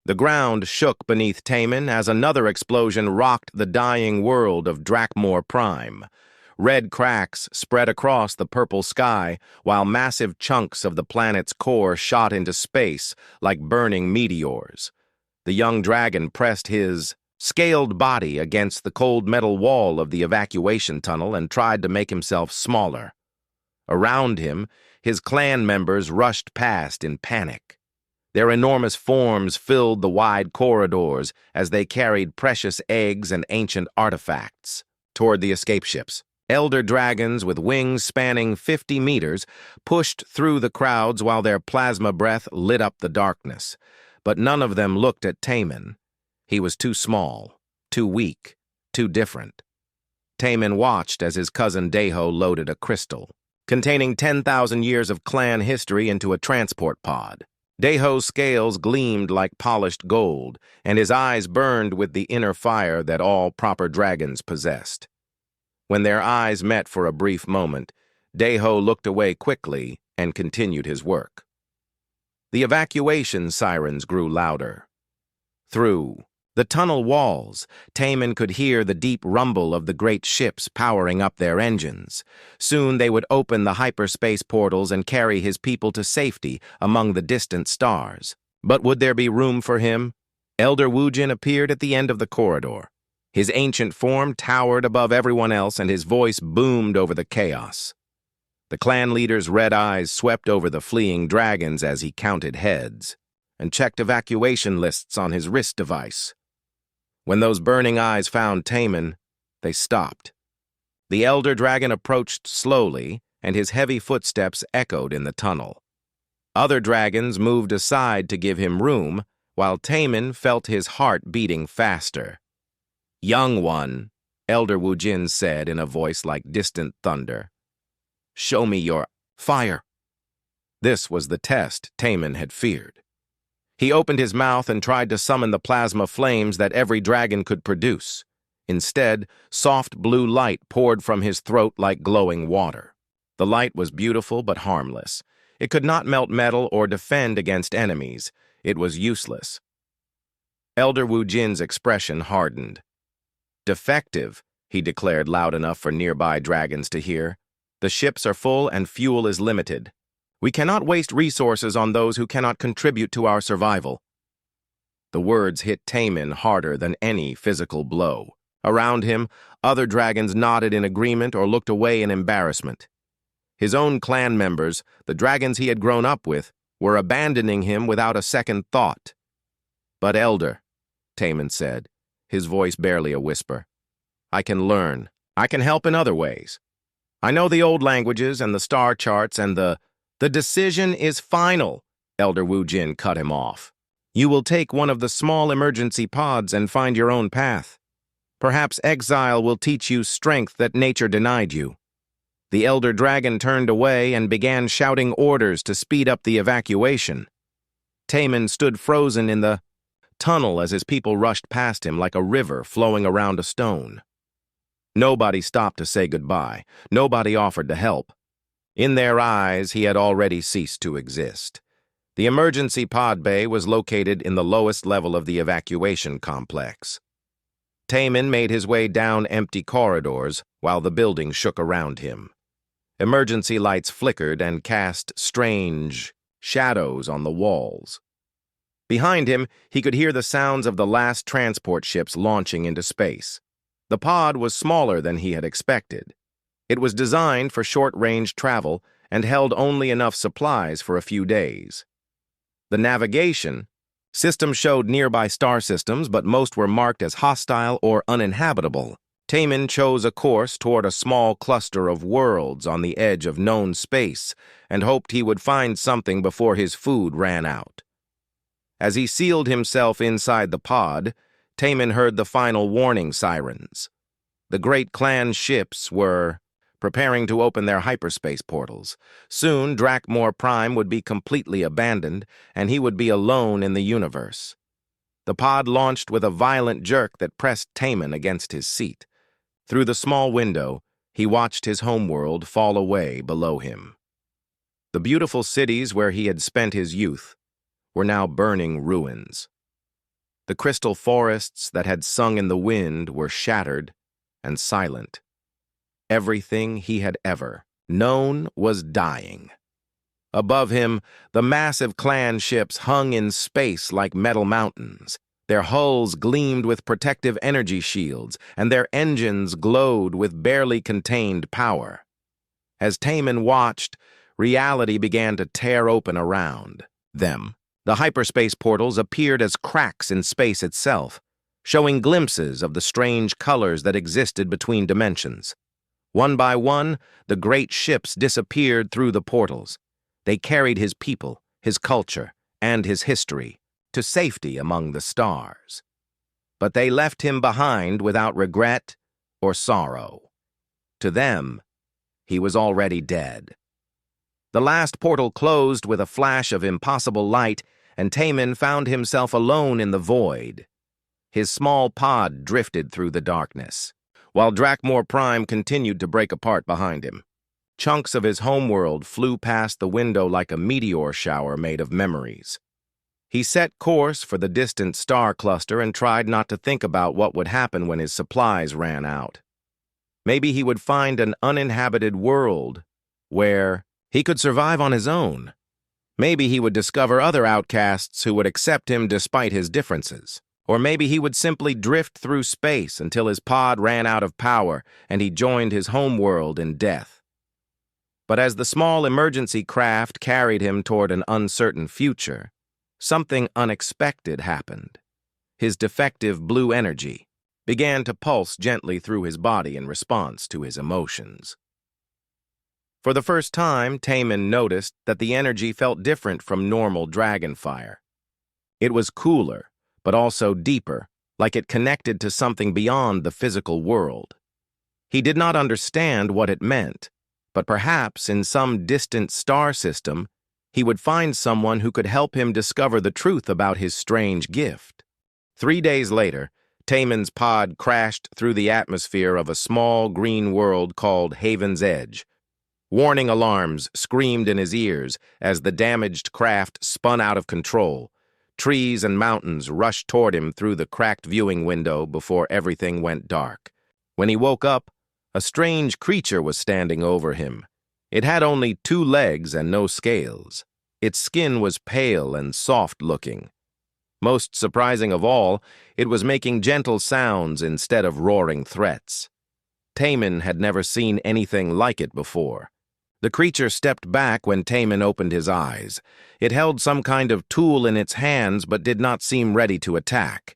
The ground shook beneath Taman as another explosion rocked the dying world of Drakmor Prime. Red cracks spread across the purple sky, while massive chunks of the planet's core shot into space like burning meteors. The young dragon pressed his scaled body against the cold metal wall of the evacuation tunnel and tried to make himself smaller. Around him, his clan members rushed past in panic. Their enormous forms filled the wide corridors as they carried precious eggs and ancient artifacts toward the escape ships. Elder dragons with wings spanning 50 meters pushed through the crowds while their plasma breath lit up the darkness. But none of them looked at Taman. He was too small, too weak, too different. Taman watched as his cousin Deho loaded a crystal containing 10,000 years of clan history into a transport pod. Deho's scales gleamed like polished gold, and his eyes burned with the inner fire that all proper dragons possessed. When their eyes met for a brief moment, Deho looked away quickly and continued his work. The evacuation sirens grew louder. Through the tunnel walls, Taman could hear the deep rumble of the great ships powering up their engines. Soon they would open the hyperspace portals and carry his people to safety among the distant stars. But would there be room for him? Elder Wujin appeared at the end of the corridor. His ancient form towered above everyone else, and his voice boomed over the chaos. The clan leader's red eyes swept over the fleeing dragons as he counted heads and checked evacuation lists on his wrist device. When those burning eyes found Taman, they stopped. The elder dragon approached slowly, and his heavy footsteps echoed in the tunnel. Other dragons moved aside to give him room, while Taman felt his heart beating faster. "Young one," Elder Wujin said in a voice like distant thunder, "show me your fire." This was the test Taman had feared. He opened his mouth and tried to summon the plasma flames that every dragon could produce. Instead, soft blue light poured from his throat like glowing water. The light was beautiful but harmless. It could not melt metal or defend against enemies. It was useless. Elder Wujin's expression hardened. "Defective," he declared loud enough for nearby dragons to hear. "The ships are full and fuel is limited. We cannot waste resources on those who cannot contribute to our survival." The words hit Taman harder than any physical blow. Around him, other dragons nodded in agreement or looked away in embarrassment. His own clan members, the dragons he had grown up with, were abandoning him without a second thought. "But Elder," Taman said, his voice barely a whisper, "I can learn. I can help in other ways. I know the old languages and the star charts and the decision is final," Elder Wujin cut him off. "You will take one of the small emergency pods and find your own path. Perhaps exile will teach you strength that nature denied you." The elder dragon turned away and began shouting orders to speed up the evacuation. Taman stood frozen in the tunnel as his people rushed past him like a river flowing around a stone. Nobody stopped to say goodbye. Nobody offered to help. In their eyes, he had already ceased to exist. The emergency pod bay was located in the lowest level of the evacuation complex. Taman made his way down empty corridors while the building shook around him. Emergency lights flickered and cast strange shadows on the walls. Behind him, he could hear the sounds of the last transport ships launching into space. The pod was smaller than he had expected. It was designed for short-range travel and held only enough supplies for a few days. The navigation system showed nearby star systems, but most were marked as hostile or uninhabitable. Taman chose a course toward a small cluster of worlds on the edge of known space and hoped he would find something before his food ran out. As he sealed himself inside the pod, Taman heard the final warning sirens. The great clan ships were preparing to open their hyperspace portals. Soon, Drakmor Prime would be completely abandoned, and he would be alone in the universe. The pod launched with a violent jerk that pressed Taman against his seat. Through the small window, he watched his homeworld fall away below him. The beautiful cities where he had spent his youth were now burning ruins. The crystal forests that had sung in the wind were shattered and silent. Everything he had ever known was dying. Above him, the massive clan ships hung in space like metal mountains. Their hulls gleamed with protective energy shields, and their engines glowed with barely contained power. As Taman watched, reality began to tear open around them. The hyperspace portals appeared as cracks in space itself, showing glimpses of the strange colors that existed between dimensions. One by one, the great ships disappeared through the portals. They carried his people, his culture, and his history to safety among the stars. But they left him behind without regret or sorrow. To them, he was already dead. The last portal closed with a flash of impossible light, and Taman found himself alone in the void. His small pod drifted through the darkness, while Drakmor Prime continued to break apart behind him. Chunks of his homeworld flew past the window like a meteor shower made of memories. He set course for the distant star cluster and tried not to think about what would happen when his supplies ran out. Maybe he would find an uninhabited world where he could survive on his own. Maybe he would discover other outcasts who would accept him despite his differences. Or maybe he would simply drift through space until his pod ran out of power and he joined his homeworld in death. But as the small emergency craft carried him toward an uncertain future, something unexpected happened. His defective blue energy began to pulse gently through his body in response to his emotions. For the first time, Taman noticed that the energy felt different from normal dragon fire. It was cooler, but also deeper, like it connected to something beyond the physical world. He did not understand what it meant, but perhaps in some distant star system, he would find someone who could help him discover the truth about his strange gift. 3 days later, Taman's pod crashed through the atmosphere of a small green world called Haven's Edge. Warning alarms screamed in his ears as the damaged craft spun out of control. Trees and mountains rushed toward him through the cracked viewing window before everything went dark. When he woke up, a strange creature was standing over him. It had only 2 legs and no scales. Its skin was pale and soft-looking. Most surprising of all, it was making gentle sounds instead of roaring threats. Taman had never seen anything like it before. The creature stepped back when Taman opened his eyes. It held some kind of tool in its hands but did not seem ready to attack.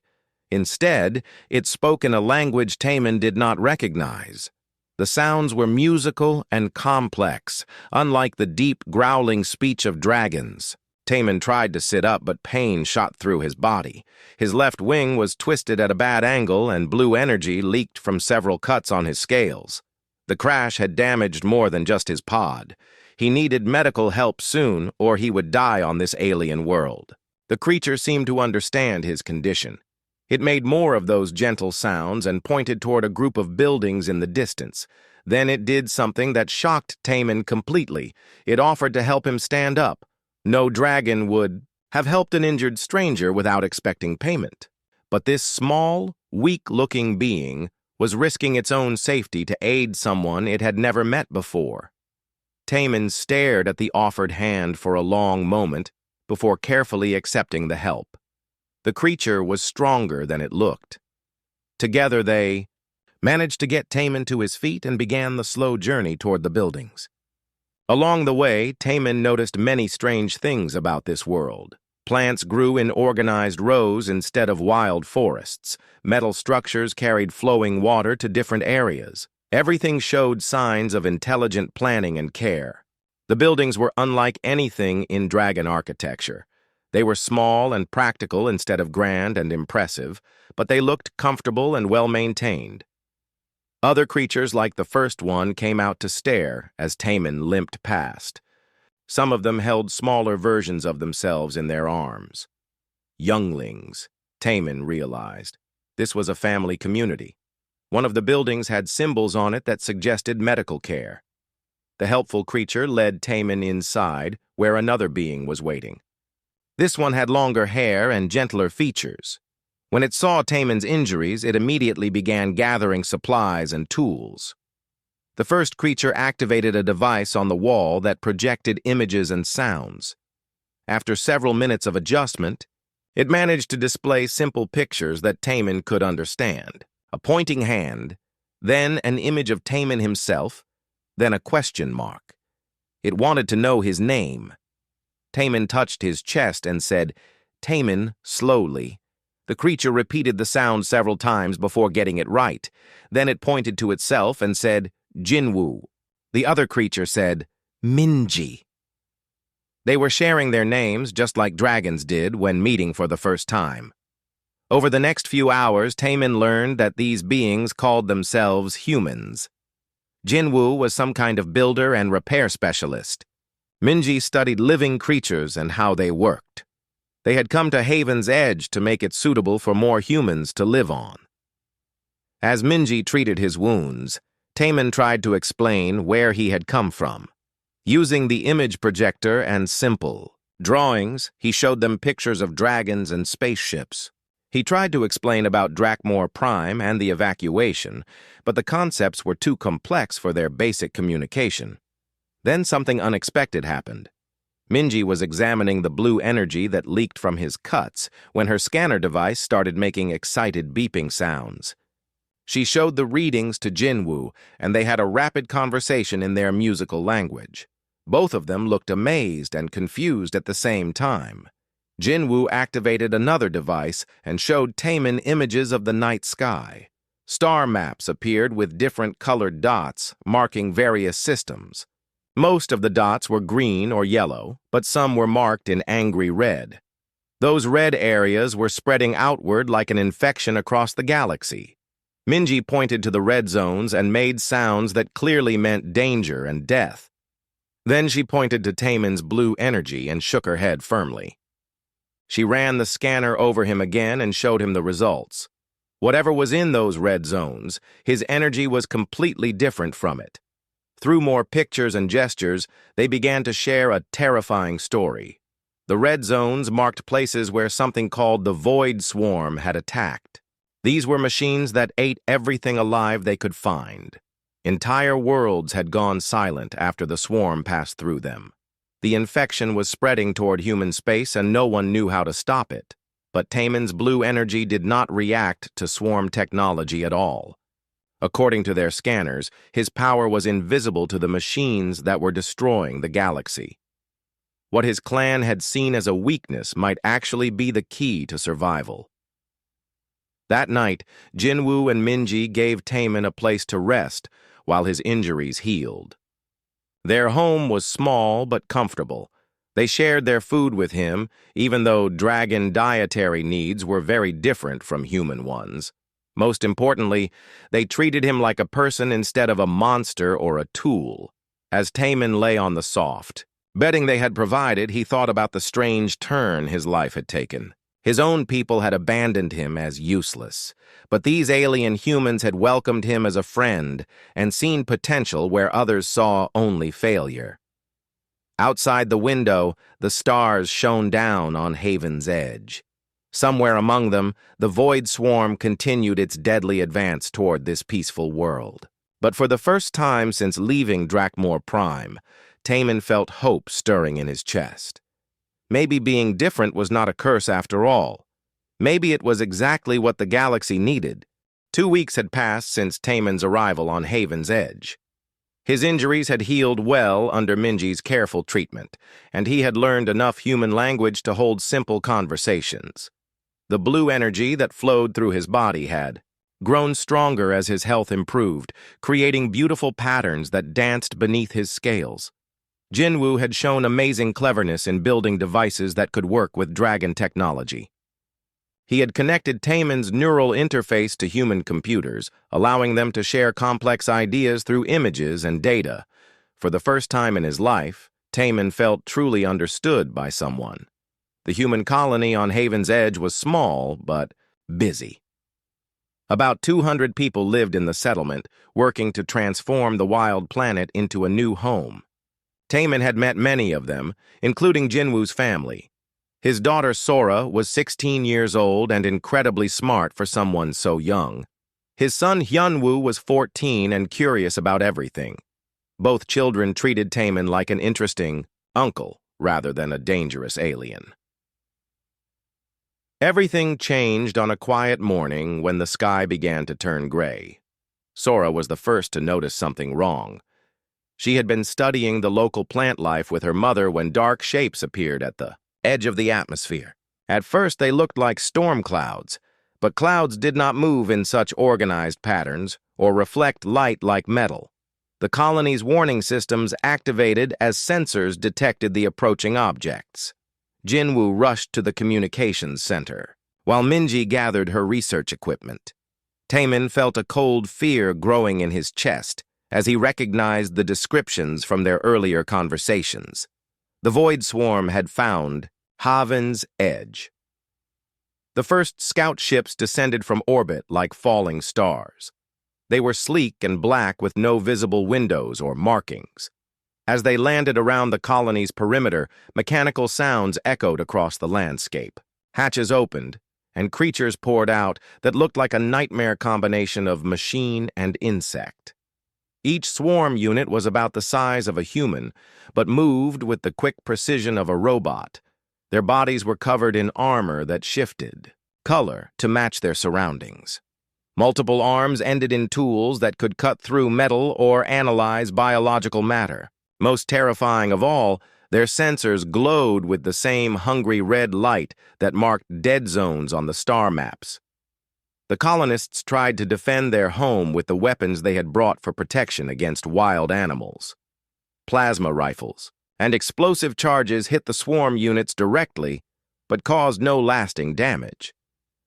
Instead, it spoke in a language Taman did not recognize. The sounds were musical and complex, unlike the deep, growling speech of dragons. Taman tried to sit up, but pain shot through his body. His left wing was twisted at a bad angle, and blue energy leaked from several cuts on his scales. The crash had damaged more than just his pod. He needed medical help soon, or he would die on this alien world. The creature seemed to understand his condition. It made more of those gentle sounds and pointed toward a group of buildings in the distance. Then it did something that shocked Taman completely. It offered to help him stand up. No dragon would have helped an injured stranger without expecting payment. But this small, weak-looking being was risking its own safety to aid someone it had never met before. Taman stared at the offered hand for a long moment before carefully accepting the help. The creature was stronger than it looked. Together they managed to get Taman to his feet and began the slow journey toward the buildings. Along the way, Taman noticed many strange things about this world. Plants grew in organized rows instead of wild forests. Metal structures carried flowing water to different areas. Everything showed signs of intelligent planning and care. The buildings were unlike anything in dragon architecture. They were small and practical instead of grand and impressive, but they looked comfortable and well-maintained. Other creatures like the first one came out to stare as Taman limped past. Some of them held smaller versions of themselves in their arms. Younglings, Taman realized. This was a family community. One of the buildings had symbols on it that suggested medical care. The helpful creature led Taman inside, where another being was waiting. This one had longer hair and gentler features. When it saw Taman's injuries, it immediately began gathering supplies and tools. The first creature activated a device on the wall that projected images and sounds. After several minutes of adjustment, it managed to display simple pictures that Taman could understand. A pointing hand, then an image of Taman himself, then a question mark. It wanted to know his name. Taman touched his chest and said, "Taman," slowly. The creature repeated the sound several times before getting it right. Then it pointed to itself and said, "Jinwoo." The other creature said, "Minji." They were sharing their names just like dragons did when meeting for the first time. Over the next few hours, Taman learned that these beings called themselves humans. Jinwoo was some kind of builder and repair specialist. Minji studied living creatures and how they worked. They had come to Haven's Edge to make it suitable for more humans to live on. As Minji treated his wounds, Taman tried to explain where he had come from. Using the image projector and simple drawings, he showed them pictures of dragons and spaceships. He tried to explain about Drakmor Prime and the evacuation, but the concepts were too complex for their basic communication. Then something unexpected happened. Minji was examining the blue energy that leaked from his cuts when her scanner device started making excited beeping sounds. She showed the readings to Jinwoo, and they had a rapid conversation in their musical language. Both of them looked amazed and confused at the same time. Jinwoo activated another device and showed Taman images of the night sky. Star maps appeared with different colored dots marking various systems. Most of the dots were green or yellow, but some were marked in angry red. Those red areas were spreading outward like an infection across the galaxy. Minji pointed to the red zones and made sounds that clearly meant danger and death. Then she pointed to Taman's blue energy and shook her head firmly. She ran the scanner over him again and showed him the results. Whatever was in those red zones, his energy was completely different from it. Through more pictures and gestures, they began to share a terrifying story. The red zones marked places where something called the Void Swarm had attacked. These were machines that ate everything alive they could find. Entire worlds had gone silent after the swarm passed through them. The infection was spreading toward human space and no one knew how to stop it. But Taman's blue energy did not react to swarm technology at all. According to their scanners, his power was invisible to the machines that were destroying the galaxy. What his clan had seen as a weakness might actually be the key to survival. That night, Jinwoo and Minji gave Taman a place to rest while his injuries healed. Their home was small but comfortable. They shared their food with him, even though dragon dietary needs were very different from human ones. Most importantly, they treated him like a person instead of a monster or a tool. As Taman lay on the soft bedding they had provided, he thought about the strange turn his life had taken. His own people had abandoned him as useless, but these alien humans had welcomed him as a friend and seen potential where others saw only failure. Outside the window, the stars shone down on Haven's Edge. Somewhere among them, the Void Swarm continued its deadly advance toward this peaceful world. But for the first time since leaving Drakmor Prime, Taman felt hope stirring in his chest. Maybe being different was not a curse after all. Maybe it was exactly what the galaxy needed. 2 weeks had passed since Taman's arrival on Haven's Edge. His injuries had healed well under Minji's careful treatment, and he had learned enough human language to hold simple conversations. The blue energy that flowed through his body had grown stronger as his health improved, creating beautiful patterns that danced beneath his scales. Jinwoo had shown amazing cleverness in building devices that could work with dragon technology. He had connected Taman's neural interface to human computers, allowing them to share complex ideas through images and data. For the first time in his life, Taman felt truly understood by someone. The human colony on Haven's Edge was small, but busy. About 200 people lived in the settlement, working to transform the wild planet into a new home. Taman had met many of them, including Jinwoo's family. His daughter Sora was 16 years old and incredibly smart for someone so young. His son Hyunwoo was 14 and curious about everything. Both children treated Taemin like an interesting uncle rather than a dangerous alien. Everything changed on a quiet morning when the sky began to turn gray. Sora was the first to notice something wrong. She had been studying the local plant life with her mother when dark shapes appeared at the edge of the atmosphere. At first they looked like storm clouds, but clouds did not move in such organized patterns or reflect light like metal. The colony's warning systems activated as sensors detected the approaching objects. Jinwoo rushed to the communications center, while Minji gathered her research equipment. Taemin felt a cold fear growing in his chest as he recognized the descriptions from their earlier conversations. The Void Swarm had found Haven's Edge. The first scout ships descended from orbit like falling stars. They were sleek and black with no visible windows or markings. As they landed around the colony's perimeter, mechanical sounds echoed across the landscape. Hatches opened, and creatures poured out that looked like a nightmare combination of machine and insect. Each swarm unit was about the size of a human, but moved with the quick precision of a robot. Their bodies were covered in armor that shifted color to match their surroundings. Multiple arms ended in tools that could cut through metal or analyze biological matter. Most terrifying of all, their sensors glowed with the same hungry red light that marked dead zones on the star maps. The colonists tried to defend their home with the weapons they had brought for protection against wild animals. Plasma rifles and explosive charges hit the swarm units directly, but caused no lasting damage.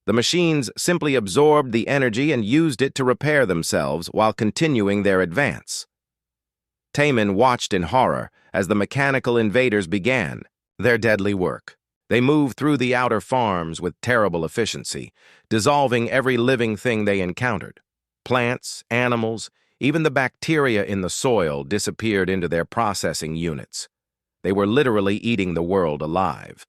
The machines simply absorbed the energy and used it to repair themselves while continuing their advance. Taemin watched in horror as the mechanical invaders began their deadly work. They moved through the outer farms with terrible efficiency, dissolving every living thing they encountered. Plants, animals, even the bacteria in the soil disappeared into their processing units. They were literally eating the world alive.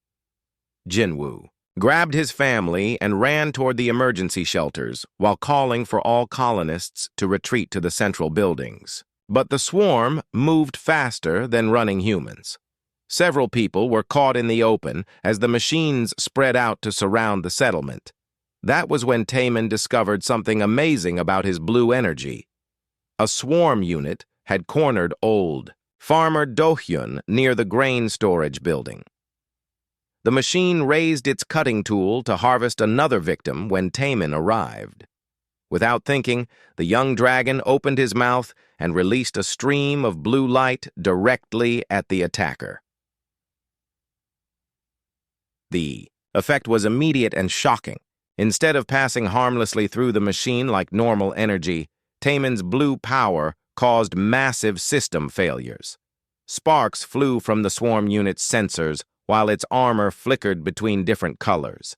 Jinwoo grabbed his family and ran toward the emergency shelters while calling for all colonists to retreat to the central buildings. But the swarm moved faster than running humans. Several people were caught in the open as the machines spread out to surround the settlement. That was when Taemin discovered something amazing about his blue energy. A swarm unit had cornered old Farmer Do-hyun near the grain storage building. The machine raised its cutting tool to harvest another victim when Taemin arrived. Without thinking, the young dragon opened his mouth and released a stream of blue light directly at the attacker. The effect was immediate and shocking. Instead of passing harmlessly through the machine like normal energy, Taemin's blue power caused massive system failures. Sparks flew from the swarm unit's sensors while its armor flickered between different colors.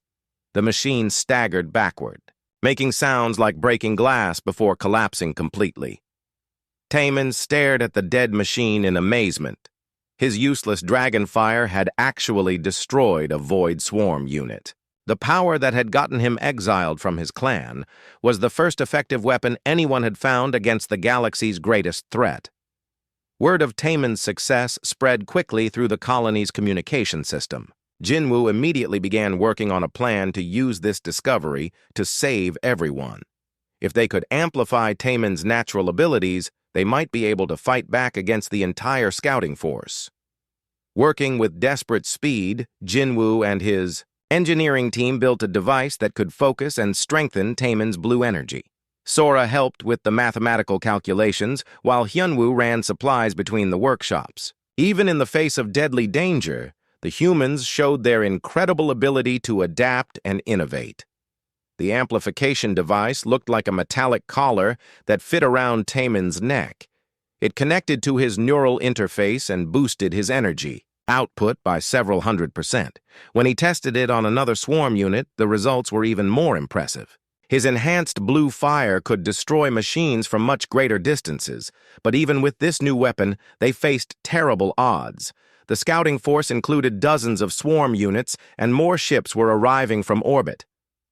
The machine staggered backward, making sounds like breaking glass before collapsing completely. Taemin stared at the dead machine in amazement. His useless dragon fire had actually destroyed a void swarm unit. The power that had gotten him exiled from his clan was the first effective weapon anyone had found against the galaxy's greatest threat. Word of Taemin's success spread quickly through the colony's communication system. Jinwoo immediately began working on a plan to use this discovery to save everyone. If they could amplify Taemin's natural abilities, they might be able to fight back against the entire scouting force. Working with desperate speed, Jinwoo and his engineering team built a device that could focus and strengthen Taemin's blue energy. Sora helped with the mathematical calculations, while Hyunwoo ran supplies between the workshops. Even in the face of deadly danger, the humans showed their incredible ability to adapt and innovate. The amplification device looked like a metallic collar that fit around Taemin's neck. It connected to his neural interface and boosted his energy output by several 100%. When he tested it on another swarm unit, the results were even more impressive. His enhanced blue fire could destroy machines from much greater distances, but even with this new weapon, they faced terrible odds. The scouting force included dozens of swarm units, and more ships were arriving from orbit.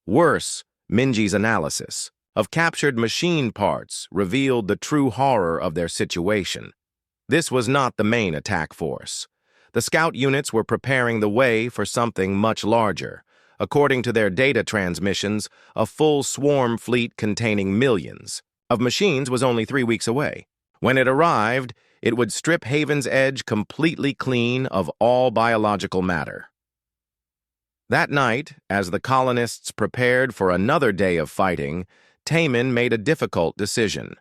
Worse, Minji's analysis of captured machine parts revealed the true horror of their situation. This was not the main attack force. The scout units were preparing the way for something much larger. According to their data transmissions, a full swarm fleet containing millions of machines was only 3 weeks away. When it arrived, it would strip Haven's Edge completely clean of all biological matter. That night, as the colonists prepared for another day of fighting, Taman made a difficult decision.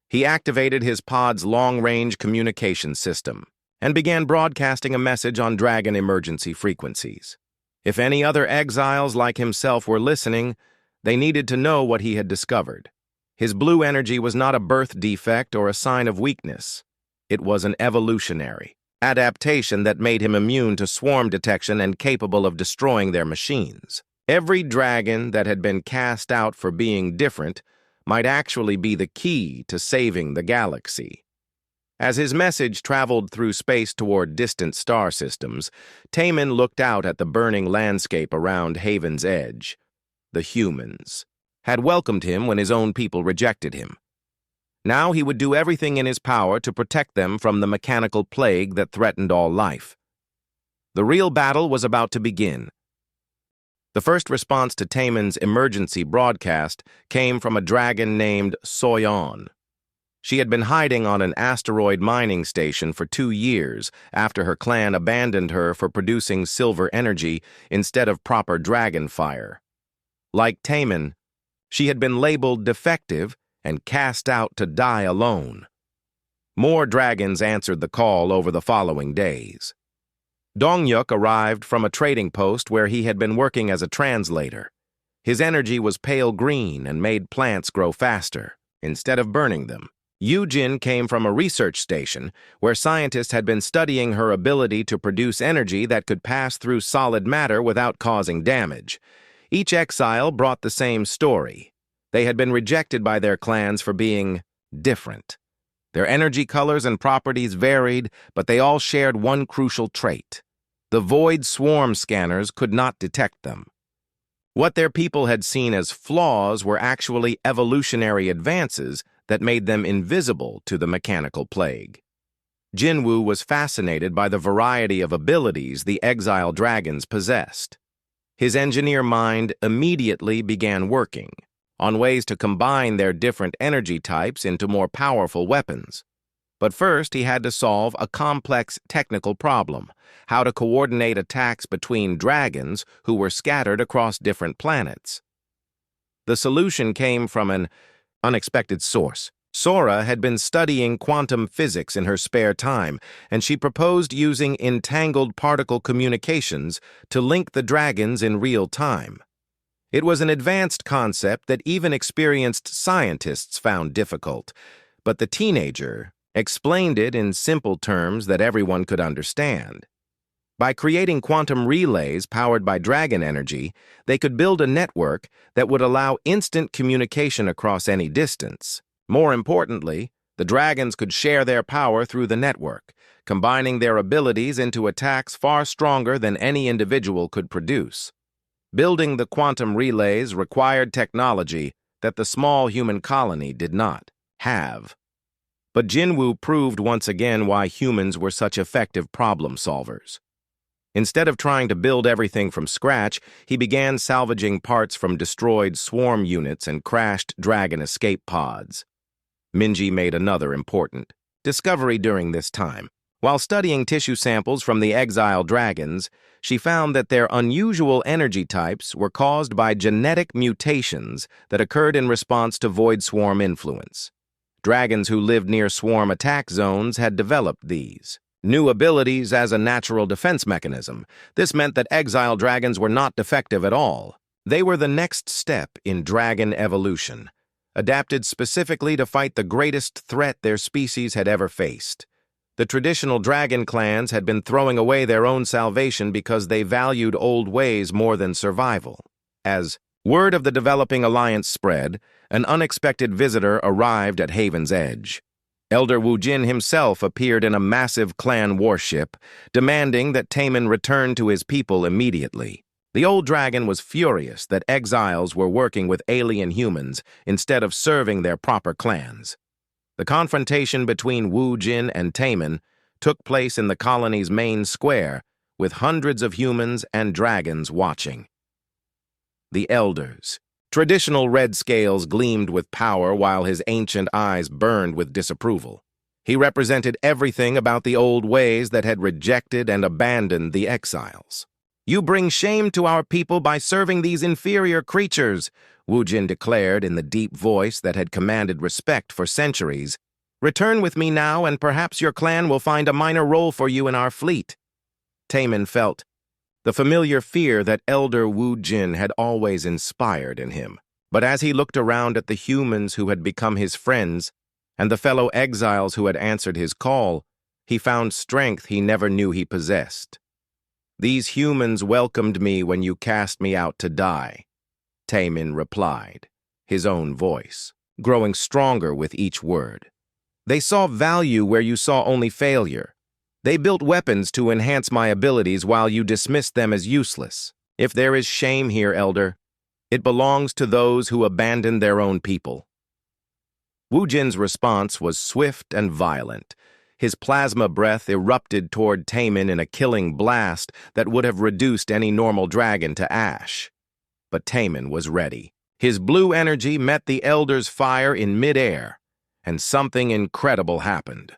He activated his pod's long-range communication system and began broadcasting a message on Dragon emergency frequencies. If any other exiles like himself were listening, they needed to know what he had discovered. His blue energy was not a birth defect or a sign of weakness. It was an evolutionary adaptation that made him immune to swarm detection and capable of destroying their machines. Every dragon that had been cast out for being different might actually be the key to saving the galaxy. As his message traveled through space toward distant star systems, Taman looked out at the burning landscape around Haven's Edge. The humans had welcomed him when his own people rejected him. Now he would do everything in his power to protect them from the mechanical plague that threatened all life. The real battle was about to begin. The first response to Taman's emergency broadcast came from a dragon named Soyon. She had been hiding on an asteroid mining station for 2 years after her clan abandoned her for producing silver energy instead of proper dragon fire. Like Taman, she had been labeled defective and cast out to die alone. More dragons answered the call over the following days. Dongyuk arrived from a trading post where he had been working as a translator. His energy was pale green and made plants grow faster, instead of burning them. Yujin came from a research station where scientists had been studying her ability to produce energy that could pass through solid matter without causing damage. Each exile brought the same story. They had been rejected by their clans for being different. Their energy colors and properties varied, but they all shared one crucial trait. The void swarm scanners could not detect them. What their people had seen as flaws were actually evolutionary advances that made them invisible to the mechanical plague. Jinwu was fascinated by the variety of abilities the exile dragons possessed. His engineer mind immediately began working on ways to combine their different energy types into more powerful weapons. But first, he had to solve a complex technical problem: how to coordinate attacks between dragons who were scattered across different planets. The solution came from an unexpected source. Sora had been studying quantum physics in her spare time, and she proposed using entangled particle communications to link the dragons in real time. It was an advanced concept that even experienced scientists found difficult, but the teenager explained it in simple terms that everyone could understand. By creating quantum relays powered by dragon energy, they could build a network that would allow instant communication across any distance. More importantly, the dragons could share their power through the network, combining their abilities into attacks far stronger than any individual could produce. Building the quantum relays required technology that the small human colony did not have. But Jinwu proved once again why humans were such effective problem solvers. Instead of trying to build everything from scratch, he began salvaging parts from destroyed swarm units and crashed dragon escape pods. Minji made another important discovery during this time. While studying tissue samples from the exile dragons, she found that their unusual energy types were caused by genetic mutations that occurred in response to void swarm influence. Dragons who lived near swarm attack zones had developed these new abilities as a natural defense mechanism. This meant that exile dragons were not defective at all. They were the next step in dragon evolution, adapted specifically to fight the greatest threat their species had ever faced. The traditional dragon clans had been throwing away their own salvation because they valued old ways more than survival. As word of the developing alliance spread, an unexpected visitor arrived at Haven's Edge. Elder Wu Jin himself appeared in a massive clan warship, demanding that Taemin return to his people immediately. The old dragon was furious that exiles were working with alien humans instead of serving their proper clans. The confrontation between Wu Jin and Taemin took place in the colony's main square, with hundreds of humans and dragons watching. The Elders. Traditional red scales gleamed with power while his ancient eyes burned with disapproval. He represented everything about the old ways that had rejected and abandoned the exiles. "You bring shame to our people by serving these inferior creatures," Wu Jin declared in the deep voice that had commanded respect for centuries. "Return with me now, and perhaps your clan will find a minor role for you in our fleet." Taemin felt the familiar fear that Elder Wu Jin had always inspired in him. But as he looked around at the humans who had become his friends and the fellow exiles who had answered his call, he found strength he never knew he possessed. "These humans welcomed me when you cast me out to die," Taemin replied, his own voice growing stronger with each word. "They saw value where you saw only failure. They built weapons to enhance my abilities while you dismissed them as useless. If there is shame here, Elder, it belongs to those who abandoned their own people." Wu Jin's response was swift and violent. His plasma breath erupted toward Taemin in a killing blast that would have reduced any normal dragon to ash. But Taemin was ready. His blue energy met the Elder's fire in midair, and something incredible happened.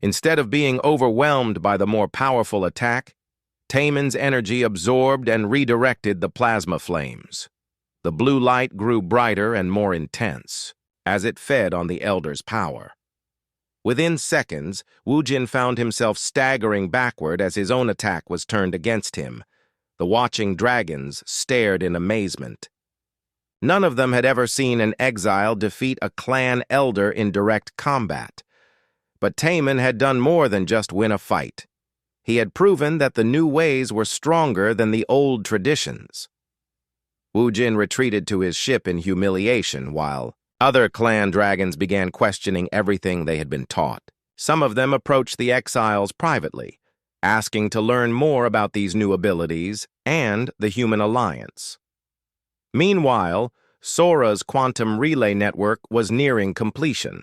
Instead of being overwhelmed by the more powerful attack, Taemin's energy absorbed and redirected the plasma flames. The blue light grew brighter and more intense as it fed on the Elder's power. Within seconds, Wu Jin found himself staggering backward as his own attack was turned against him. The watching dragons stared in amazement. None of them had ever seen an exile defeat a clan elder in direct combat. But Taemin had done more than just win a fight. He had proven that the new ways were stronger than the old traditions. Wu Jin retreated to his ship in humiliation while other clan dragons began questioning everything they had been taught. Some of them approached the exiles privately, asking to learn more about these new abilities and the human alliance. Meanwhile, Sora's quantum relay network was nearing completion.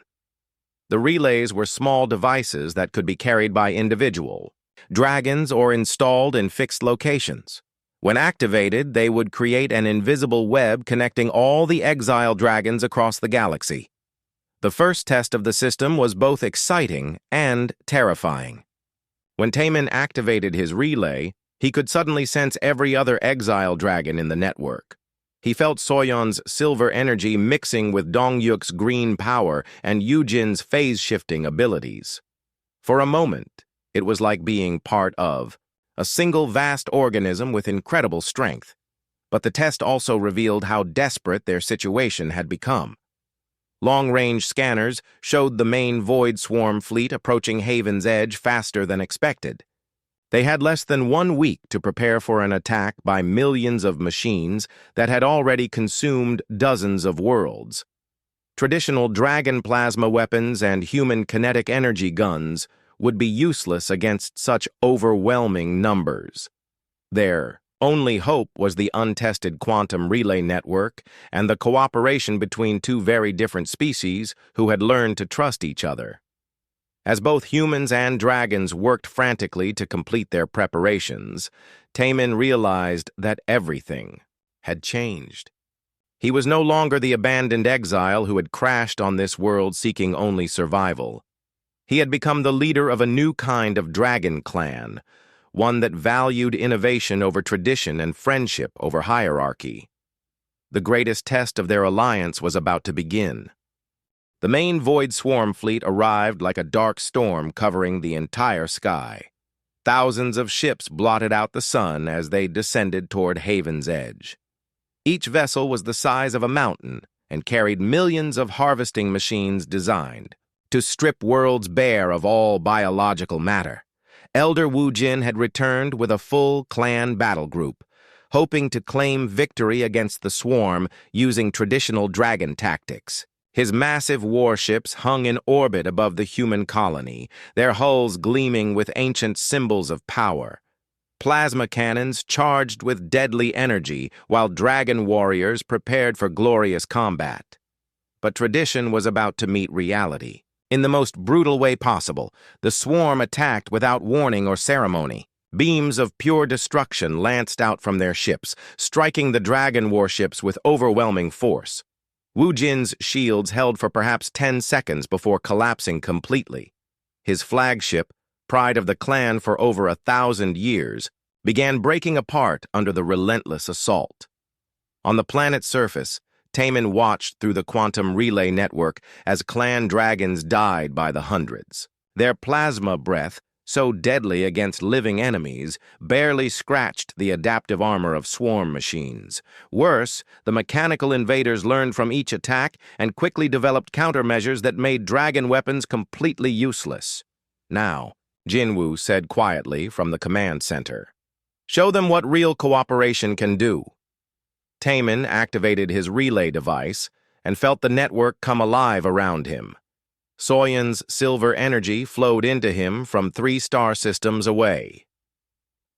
The relays were small devices that could be carried by individual dragons or installed in fixed locations. When activated, they would create an invisible web connecting all the exile dragons across the galaxy. The first test of the system was both exciting and terrifying. When Taemin activated his relay, he could suddenly sense every other exile dragon in the network. He felt Soyeon's silver energy mixing with Dongyuk's green power and Yujin's phase-shifting abilities. For a moment, it was like being part of a single vast organism with incredible strength. But the test also revealed how desperate their situation had become. Long-range scanners showed the main Void Swarm fleet approaching Haven's Edge faster than expected. They had less than 1 week to prepare for an attack by millions of machines that had already consumed dozens of worlds. Traditional dragon plasma weapons and human kinetic energy guns would be useless against such overwhelming numbers. Their only hope was the untested quantum relay network and the cooperation between two very different species who had learned to trust each other. As both humans and dragons worked frantically to complete their preparations, Taemin realized that everything had changed. He was no longer the abandoned exile who had crashed on this world seeking only survival. He had become the leader of a new kind of dragon clan, one that valued innovation over tradition and friendship over hierarchy. The greatest test of their alliance was about to begin. The main Void Swarm fleet arrived like a dark storm covering the entire sky. Thousands of ships blotted out the sun as they descended toward Haven's Edge. Each vessel was the size of a mountain and carried millions of harvesting machines designed to strip worlds bare of all biological matter. Elder Wu Jin had returned with a full clan battle group, hoping to claim victory against the swarm using traditional dragon tactics. His massive warships hung in orbit above the human colony, their hulls gleaming with ancient symbols of power. Plasma cannons charged with deadly energy, while dragon warriors prepared for glorious combat. But tradition was about to meet reality. In the most brutal way possible, the swarm attacked without warning or ceremony. Beams of pure destruction lanced out from their ships, striking the dragon warships with overwhelming force. Wu Jin's shields held for perhaps 10 seconds before collapsing completely. His flagship, pride of the clan for over 1,000 years, began breaking apart under the relentless assault. On the planet's surface, Taman watched through the quantum relay network as clan dragons died by the hundreds. Their plasma breath, so deadly against living enemies, barely scratched the adaptive armor of swarm machines. Worse, the mechanical invaders learned from each attack and quickly developed countermeasures that made dragon weapons completely useless. Now, Jinwu said quietly from the command center, "Show them what real cooperation can do." Taman activated his relay device and felt the network come alive around him. Soyan's silver energy flowed into him from 3 star systems away.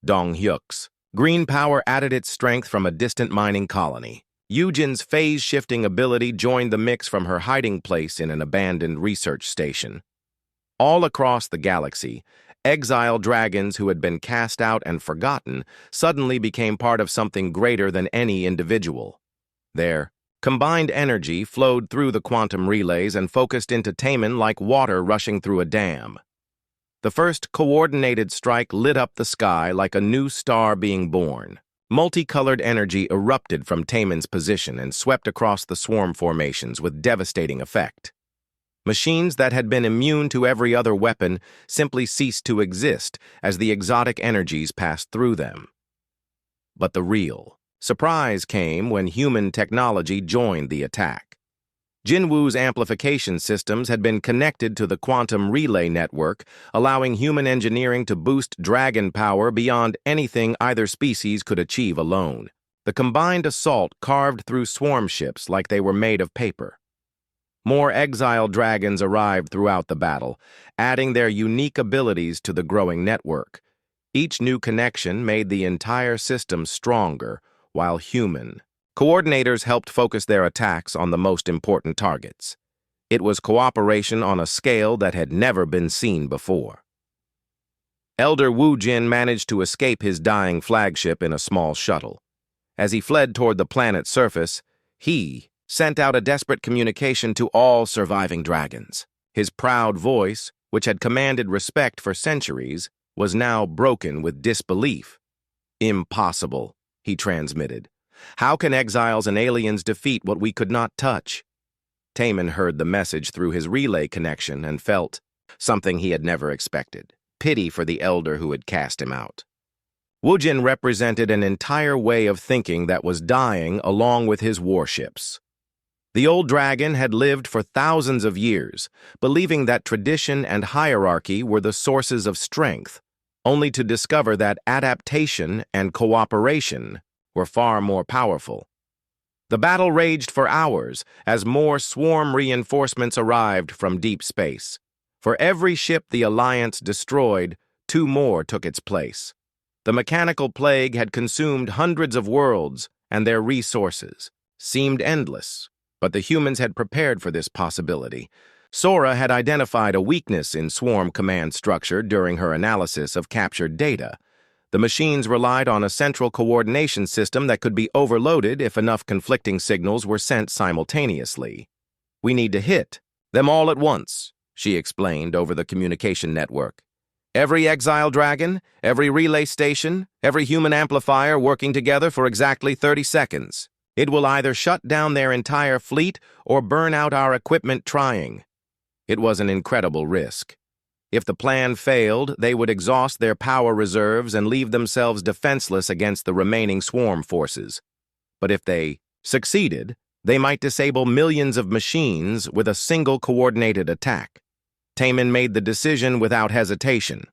Donghyuk's green power added its strength from a distant mining colony. Yujin's phase-shifting ability joined the mix from her hiding place in an abandoned research station. All across the galaxy, exiled dragons who had been cast out and forgotten suddenly became part of something greater than any individual. Their combined energy flowed through the quantum relays and focused into Taman like water rushing through a dam. The first coordinated strike lit up the sky like a new star being born. Multicolored energy erupted from Taman's position and swept across the swarm formations with devastating effect. Machines that had been immune to every other weapon simply ceased to exist as the exotic energies passed through them. But the real surprise came when human technology joined the attack. Jinwu's amplification systems had been connected to the quantum relay network, allowing human engineering to boost dragon power beyond anything either species could achieve alone. The combined assault carved through swarm ships like they were made of paper. More exiled dragons arrived throughout the battle, adding their unique abilities to the growing network. Each new connection made the entire system stronger, while human coordinators helped focus their attacks on the most important targets. It was cooperation on a scale that had never been seen before. Elder Wu Jin managed to escape his dying flagship in a small shuttle. As he fled toward the planet's surface, he sent out a desperate communication to all surviving dragons. His proud voice, which had commanded respect for centuries, was now broken with disbelief. "Impossible," he transmitted. "How can exiles and aliens defeat what we could not touch?" Taman heard the message through his relay connection and felt something he had never expected: pity for the elder who had cast him out. Wujin represented an entire way of thinking that was dying along with his warships. The old dragon had lived for thousands of years, believing that tradition and hierarchy were the sources of strength, only to discover that adaptation and cooperation were far more powerful. The battle raged for hours as more swarm reinforcements arrived from deep space. For every ship the Alliance destroyed, 2 more took its place. The mechanical plague had consumed hundreds of worlds, and their resources seemed endless. But the humans had prepared for this possibility. Sora had identified a weakness in swarm command structure during her analysis of captured data. The machines relied on a central coordination system that could be overloaded if enough conflicting signals were sent simultaneously. "We need to hit them all at once," she explained over the communication network. "Every exile dragon, every relay station, every human amplifier working together for exactly 30 seconds. It will either shut down their entire fleet or burn out our equipment trying." It was an incredible risk. If the plan failed, they would exhaust their power reserves and leave themselves defenseless against the remaining swarm forces. But if they succeeded, they might disable millions of machines with a single coordinated attack. Taman made the decision without hesitation.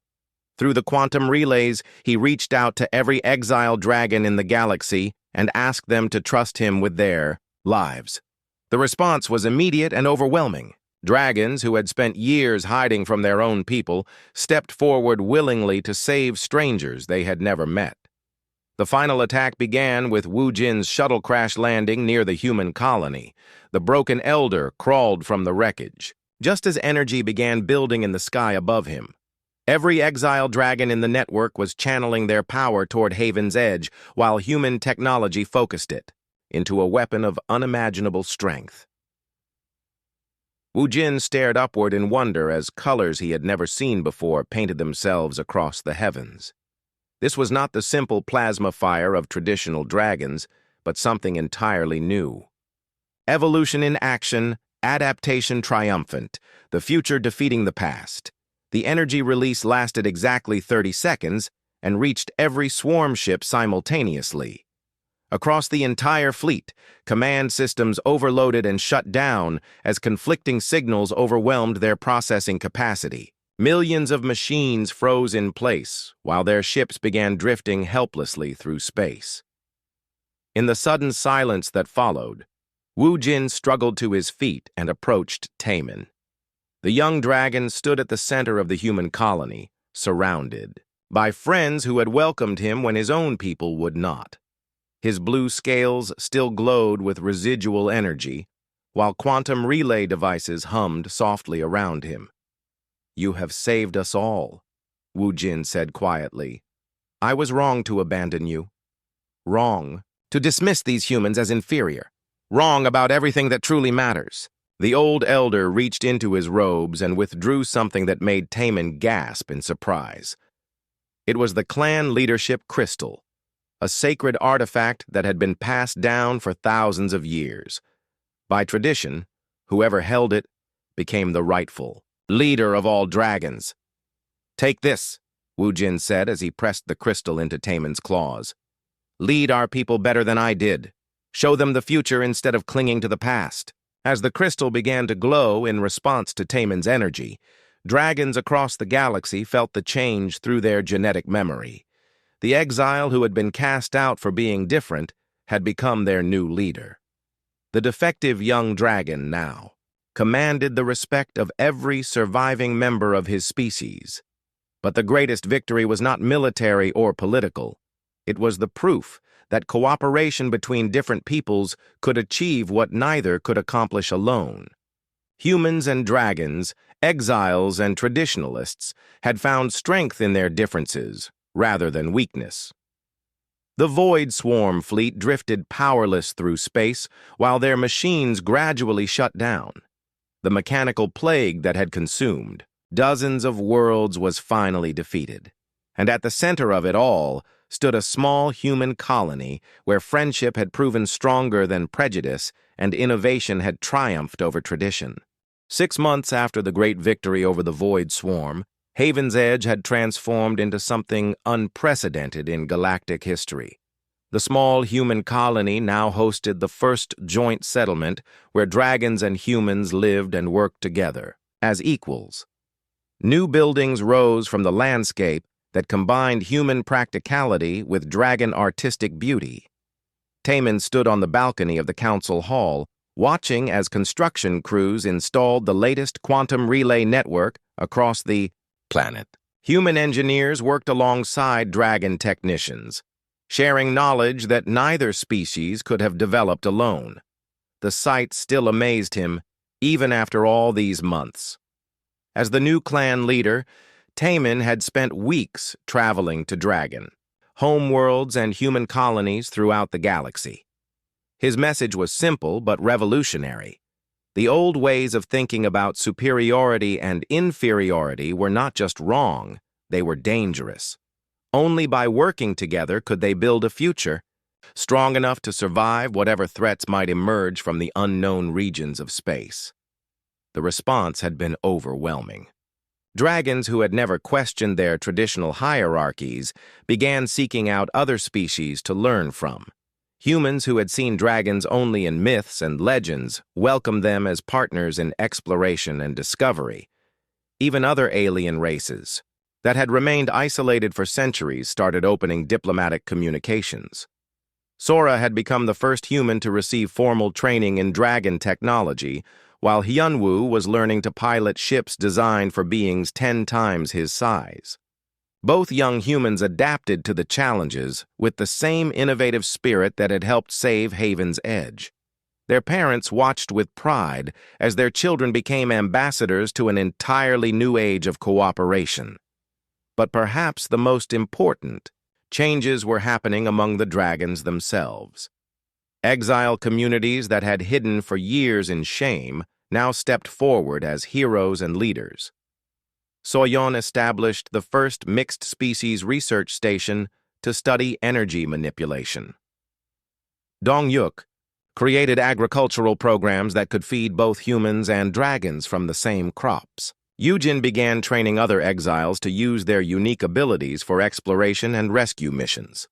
Through the quantum relays, he reached out to every exiled dragon in the galaxy and asked them to trust him with their lives. The response was immediate and overwhelming. Dragons, who had spent years hiding from their own people, stepped forward willingly to save strangers they had never met. The final attack began with Wu Jin's shuttle crash landing near the human colony. The broken elder crawled from the wreckage, just as energy began building in the sky above him. Every exiled dragon in the network was channeling their power toward Haven's Edge, while human technology focused it into a weapon of unimaginable strength. Wu Jin stared upward in wonder as colors he had never seen before painted themselves across the heavens. This was not the simple plasma fire of traditional dragons, but something entirely new. Evolution in action, adaptation triumphant, the future defeating the past. The energy release lasted exactly 30 seconds and reached every swarm ship simultaneously. Across the entire fleet, command systems overloaded and shut down as conflicting signals overwhelmed their processing capacity. Millions of machines froze in place while their ships began drifting helplessly through space. In the sudden silence that followed, Wu Jin struggled to his feet and approached Taemin. The young dragon stood at the center of the human colony, surrounded by friends who had welcomed him when his own people would not. His blue scales still glowed with residual energy, while quantum relay devices hummed softly around him. "You have saved us all," Wu Jin said quietly. "I was wrong to abandon you. Wrong to dismiss these humans as inferior. Wrong about everything that truly matters." The old elder reached into his robes and withdrew something that made Taemin gasp in surprise. It was the clan leadership crystal, a sacred artifact that had been passed down for thousands of years. By tradition, whoever held it became the rightful leader of all dragons. "Take this," Wu Jin said as he pressed the crystal into Taemin's claws. "Lead our people better than I did. Show them the future instead of clinging to the past." As the crystal began to glow in response to Taemin's energy, dragons across the galaxy felt the change through their genetic memory. The exile who had been cast out for being different had become their new leader. The defective young dragon now commanded the respect of every surviving member of his species. But the greatest victory was not military or political. It was the proof that cooperation between different peoples could achieve what neither could accomplish alone. Humans and dragons, exiles and traditionalists, had found strength in their differences rather than weakness. The Void Swarm fleet drifted powerless through space while their machines gradually shut down. The mechanical plague that had consumed dozens of worlds was finally defeated. And at the center of it all stood a small human colony where friendship had proven stronger than prejudice and innovation had triumphed over tradition. 6 months after the great victory over the Void Swarm, Haven's Edge had transformed into something unprecedented in galactic history. The small human colony now hosted the first joint settlement where dragons and humans lived and worked together as equals. New buildings rose from the landscape that combined human practicality with dragon artistic beauty. Taemin stood on the balcony of the council hall, watching as construction crews installed the latest quantum relay network across the planet. Human engineers worked alongside dragon technicians, sharing knowledge that neither species could have developed alone. The sight still amazed him, even after all these months. As the new clan leader, Taemin had spent weeks traveling to dragon, homeworlds and human colonies throughout the galaxy. His message was simple but revolutionary. The old ways of thinking about superiority and inferiority were not just wrong, they were dangerous. Only by working together could they build a future strong enough to survive whatever threats might emerge from the unknown regions of space. The response had been overwhelming. Dragons who had never questioned their traditional hierarchies began seeking out other species to learn from. Humans who had seen dragons only in myths and legends welcomed them as partners in exploration and discovery. Even other alien races that had remained isolated for centuries started opening diplomatic communications. Sora had become the first human to receive formal training in dragon technology, while Hyunwoo was learning to pilot ships designed for beings 10 times his size. Both young humans adapted to the challenges with the same innovative spirit that had helped save Haven's Edge. Their parents watched with pride as their children became ambassadors to an entirely new age of cooperation. But perhaps the most important, changes were happening among the dragons themselves. Exile communities that had hidden for years in shame now stepped forward as heroes and leaders. Soyeon established the first mixed-species research station to study energy manipulation. Dongyuk created agricultural programs that could feed both humans and dragons from the same crops. Yujin began training other exiles to use their unique abilities for exploration and rescue missions.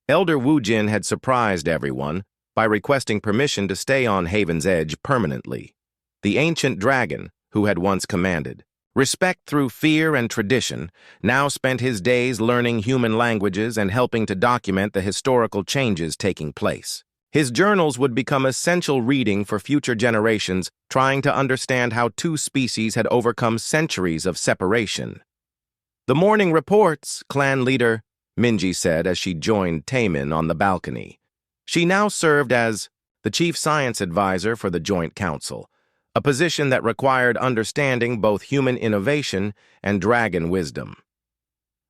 Elder Woojin had surprised everyone by requesting permission to stay on Haven's Edge permanently. The ancient dragon, who had once commanded respect through fear and tradition, now spent his days learning human languages and helping to document the historical changes taking place. His journals would become essential reading for future generations, trying to understand how two species had overcome centuries of separation. "The morning reports," clan leader Minji said as she joined Taemin on the balcony. She now served as the chief science advisor for the Joint Council, a position that required understanding both human innovation and dragon wisdom.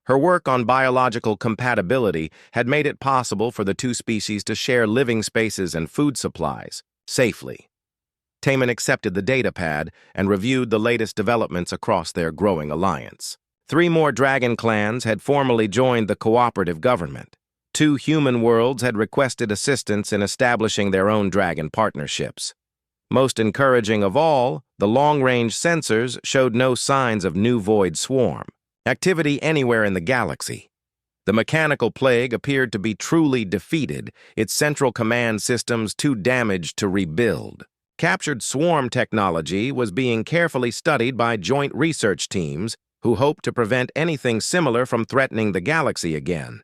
Her work on biological compatibility had made it possible for the two species to share living spaces and food supplies safely. Taemin accepted the datapad and reviewed the latest developments across their growing alliance. 3 more dragon clans had formally joined the cooperative government. 2 human worlds had requested assistance in establishing their own dragon partnerships. Most encouraging of all, the long-range sensors showed no signs of new void swarm activity anywhere in the galaxy. The mechanical plague appeared to be truly defeated, its central command systems too damaged to rebuild. Captured swarm technology was being carefully studied by joint research teams who hoped to prevent anything similar from threatening the galaxy again.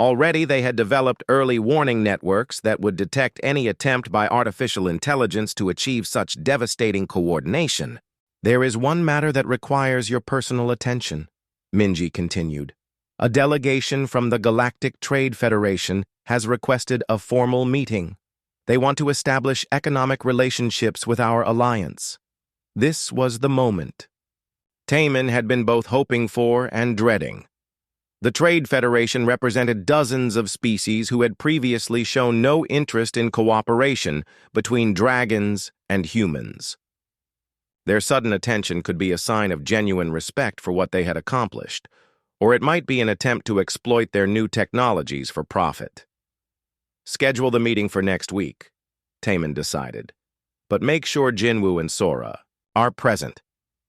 Already they had developed early warning networks that would detect any attempt by artificial intelligence to achieve such devastating coordination. "There is one matter that requires your personal attention," Minji continued. "A delegation from the Galactic Trade Federation has requested a formal meeting. They want to establish economic relationships with our alliance." This was the moment Taemin had been both hoping for and dreading. The Trade Federation represented dozens of species who had previously shown no interest in cooperation between dragons and humans. Their sudden attention could be a sign of genuine respect for what they had accomplished, or it might be an attempt to exploit their new technologies for profit. "Schedule the meeting for next week," Taemin decided. "But make sure Jinwoo and Sora are present.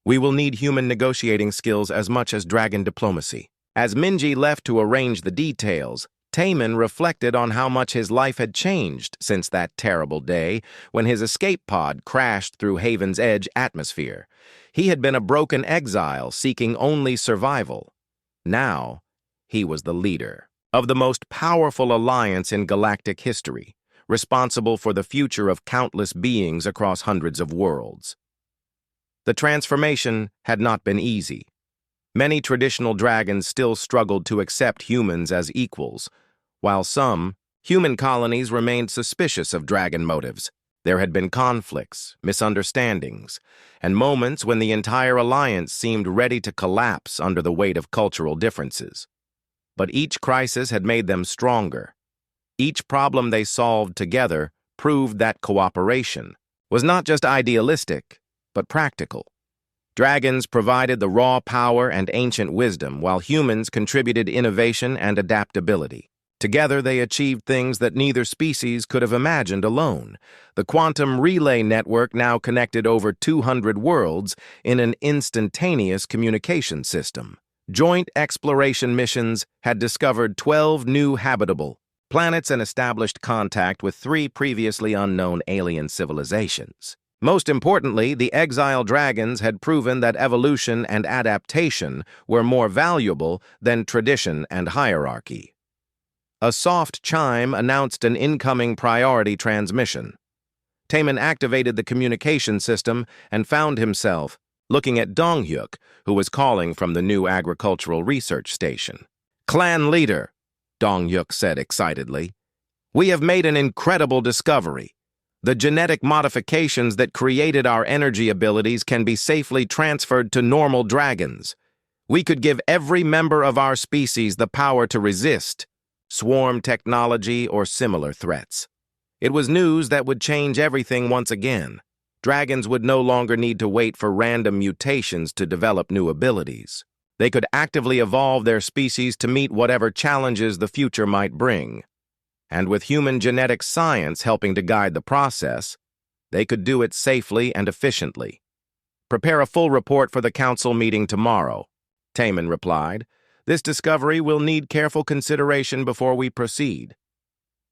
We will need human negotiating skills as much as dragon diplomacy." As Minji left to arrange the details, Taemin reflected on how much his life had changed since that terrible day when his escape pod crashed through Haven's Edge atmosphere. He had been a broken exile seeking only survival. Now, he was the leader of the most powerful alliance in galactic history, responsible for the future of countless beings across hundreds of worlds. The transformation had not been easy. Many traditional dragons still struggled to accept humans as equals, while some human colonies remained suspicious of dragon motives. There had been conflicts, misunderstandings, and moments when the entire alliance seemed ready to collapse under the weight of cultural differences. But each crisis had made them stronger. Each problem they solved together proved that cooperation was not just idealistic, but practical. Dragons provided the raw power and ancient wisdom, while humans contributed innovation and adaptability. Together, they achieved things that neither species could have imagined alone. The quantum relay network now connected over 200 worlds in an instantaneous communication system. Joint exploration missions had discovered 12 new habitable planets and established contact with 3 previously unknown alien civilizations. Most importantly, the exile dragons had proven that evolution and adaptation were more valuable than tradition and hierarchy. A soft chime announced an incoming priority transmission. Taemin activated the communication system and found himself looking at Donghyuk, who was calling from the new agricultural research station. "Clan leader," Donghyuk said excitedly, "we have made an incredible discovery. The genetic modifications that created our energy abilities can be safely transferred to normal dragons. We could give every member of our species the power to resist swarm technology or similar threats. It was news that would change everything once again. Dragons would no longer need to wait for random mutations to develop new abilities. They could actively evolve their species to meet whatever challenges the future might bring. And with human genetic science helping to guide the process, they could do it safely and efficiently. Prepare a full report for the council meeting tomorrow," Taemin replied. "This discovery will need careful consideration before we proceed."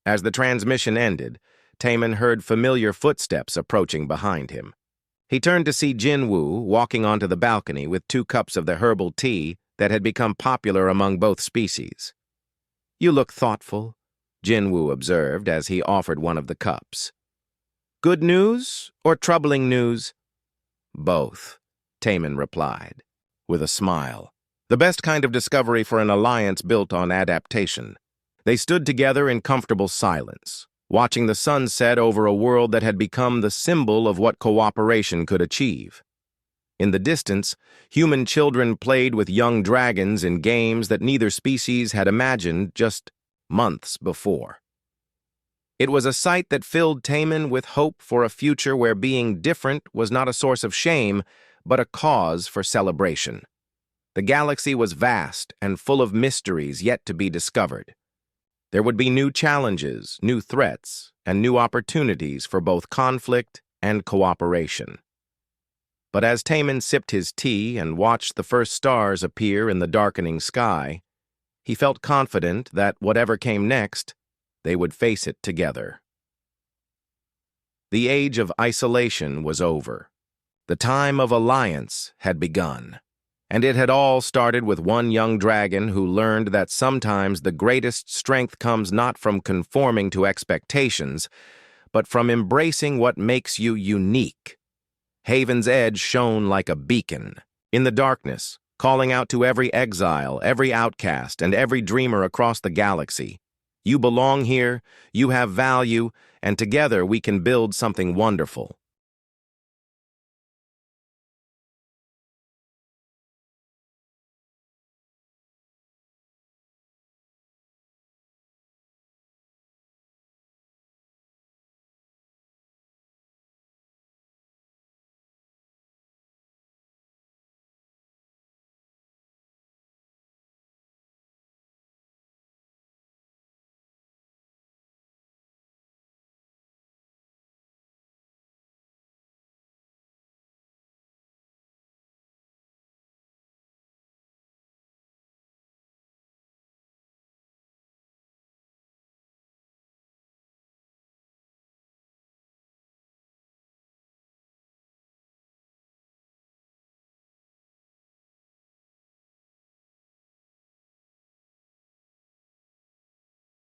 As the transmission ended, Taemin heard familiar footsteps approaching behind him. He turned to see Jinwoo walking onto the balcony with 2 cups of the herbal tea that had become popular among both species. "You look thoughtful," Jinwoo observed as he offered one of the cups. "Good news or troubling news?" "Both," Taemin replied, with a smile. The best kind of discovery for an alliance built on adaptation. They stood together in comfortable silence, watching the sun set over a world that had become the symbol of what cooperation could achieve. In the distance, human children played with young dragons in games that neither species had imagined just months before. It was a sight that filled Taemin with hope for a future where being different was not a source of shame, but a cause for celebration. The galaxy was vast and full of mysteries yet to be discovered. There would be new challenges, new threats, and new opportunities for both conflict and cooperation. But as Taemin sipped his tea and watched the first stars appear in the darkening sky, he felt confident that whatever came next, they would face it together. The age of isolation was over. The time of alliance had begun. And it had all started with one young dragon who learned that sometimes the greatest strength comes not from conforming to expectations, but from embracing what makes you unique. Haven's Edge shone like a beacon. In the darkness, calling out to every exile, every outcast, and every dreamer across the galaxy. You belong here, you have value, and together we can build something wonderful.